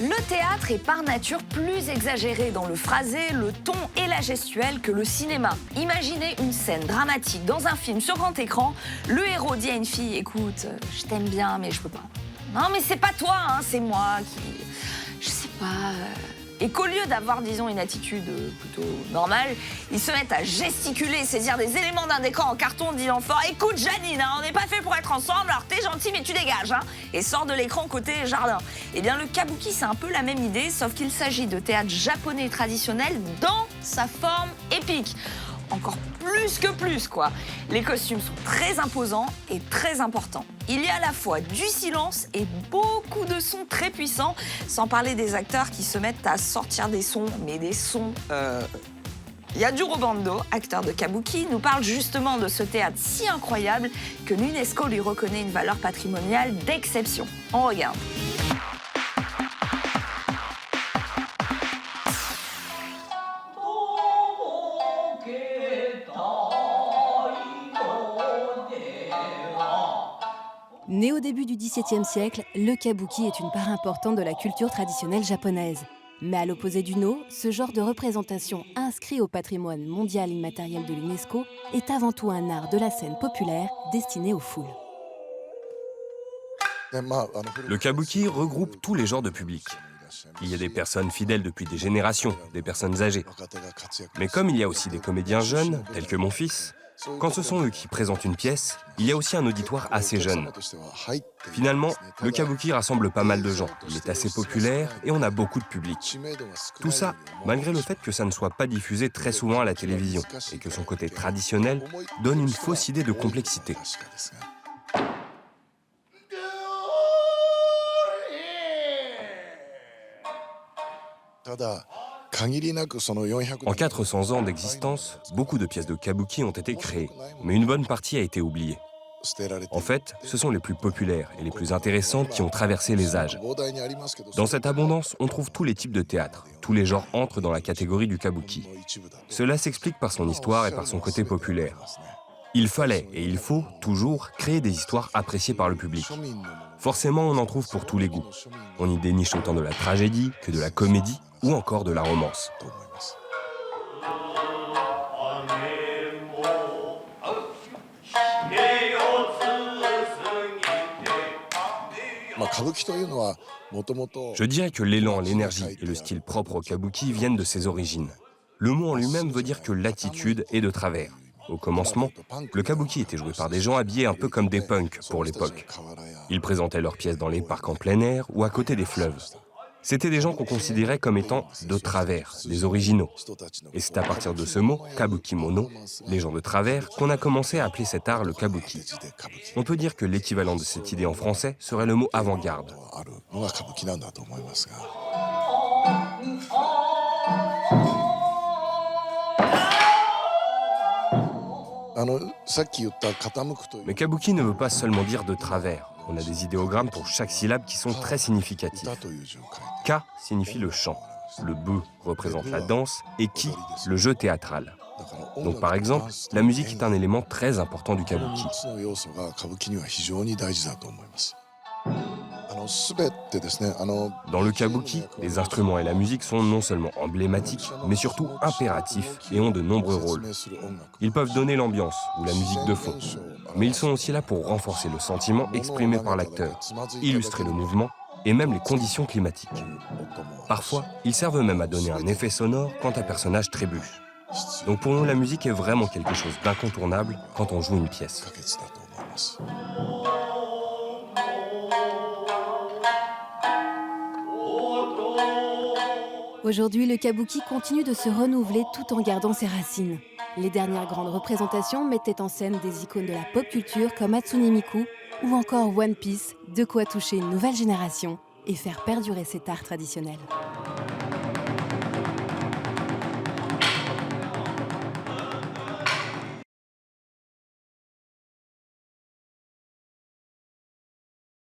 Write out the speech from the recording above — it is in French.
Le théâtre est par nature plus exagéré dans le phrasé, le ton et la gestuelle que le cinéma. Imaginez une scène dramatique dans un film sur grand écran. Le héros dit à une fille « Écoute, je t'aime bien, mais je peux pas. » « Non, mais c'est pas toi, hein, c'est moi qui... Je sais pas... Et qu'au lieu d'avoir, disons, une attitude plutôt normale, ils se mettent à gesticuler, saisir des éléments d'un décor en carton, disant fort « Écoute, Janine, hein, on n'est pas fait pour être ensemble, alors t'es gentil, mais tu dégages, hein !» Et sort de l'écran côté jardin. Eh bien, le kabuki, c'est un peu la même idée, sauf qu'il s'agit de théâtre japonais traditionnel dans sa forme épique. Encore plus, quoi. Les costumes sont très imposants et très importants. Il y a à la fois du silence et beaucoup de sons très puissants, sans parler des acteurs qui se mettent à sortir des sons, mais des sons... Yajiro Bando, acteur de kabuki, nous parle justement de ce théâtre si incroyable que l'UNESCO lui reconnaît une valeur patrimoniale d'exception. On regarde. Né au début du XVIIe siècle, le kabuki est une part importante de la culture traditionnelle japonaise. Mais à l'opposé du no, ce genre de représentation inscrit au patrimoine mondial immatériel de l'UNESCO est avant tout un art de la scène populaire destiné aux foules. Le kabuki regroupe tous les genres de public. Il y a des personnes fidèles depuis des générations, des personnes âgées. Mais comme il y a aussi des comédiens jeunes, tels que mon fils, quand ce sont eux qui présentent une pièce, il y a aussi un auditoire assez jeune. Finalement, le kabuki rassemble pas mal de gens. Il est assez populaire et on a beaucoup de public. Tout ça, malgré le fait que ça ne soit pas diffusé très souvent à la télévision et que son côté traditionnel donne une fausse idée de complexité. En 400 ans d'existence, beaucoup de pièces de kabuki ont été créées, mais une bonne partie a été oubliée. En fait, ce sont les plus populaires et les plus intéressantes qui ont traversé les âges. Dans cette abondance, on trouve tous les types de théâtre. Tous les genres entrent dans la catégorie du kabuki. Cela s'explique par son histoire et par son côté populaire. Il fallait et il faut toujours créer des histoires appréciées par le public. Forcément, on en trouve pour tous les goûts. On y déniche autant de la tragédie que de la comédie ou encore de la romance. Je dirais que l'élan, l'énergie et le style propre au kabuki viennent de ses origines. Le mot en lui-même veut dire que l'attitude est de travers. Au commencement, le kabuki était joué par des gens habillés un peu comme des punks pour l'époque. Ils présentaient leurs pièces dans les parcs en plein air ou à côté des fleuves. C'était des gens qu'on considérait comme étant de travers, des originaux. Et c'est à partir de ce mot, kabukimono, les gens de travers, qu'on a commencé à appeler cet art le kabuki. On peut dire que l'équivalent de cette idée en français serait le mot avant-garde. Mais kabuki ne veut pas seulement dire de travers. On a des idéogrammes pour chaque syllabe qui sont très significatifs. Ka signifie le chant, le bu représente la danse et ki, le jeu théâtral. Donc par exemple, la musique est un élément très important du kabuki. Dans le kabuki, les instruments et la musique sont non seulement emblématiques, mais surtout impératifs et ont de nombreux rôles. Ils peuvent donner l'ambiance ou la musique de fond, mais ils sont aussi là pour renforcer le sentiment exprimé par l'acteur, illustrer le mouvement et même les conditions climatiques. Parfois, ils servent même à donner un effet sonore quand un personnage trébuche. Donc pour nous, la musique est vraiment quelque chose d'incontournable quand on joue une pièce. Aujourd'hui, le kabuki continue de se renouveler tout en gardant ses racines. Les dernières grandes représentations mettaient en scène des icônes de la pop culture comme Hatsune Miku ou encore One Piece, de quoi toucher une nouvelle génération et faire perdurer cet art traditionnel.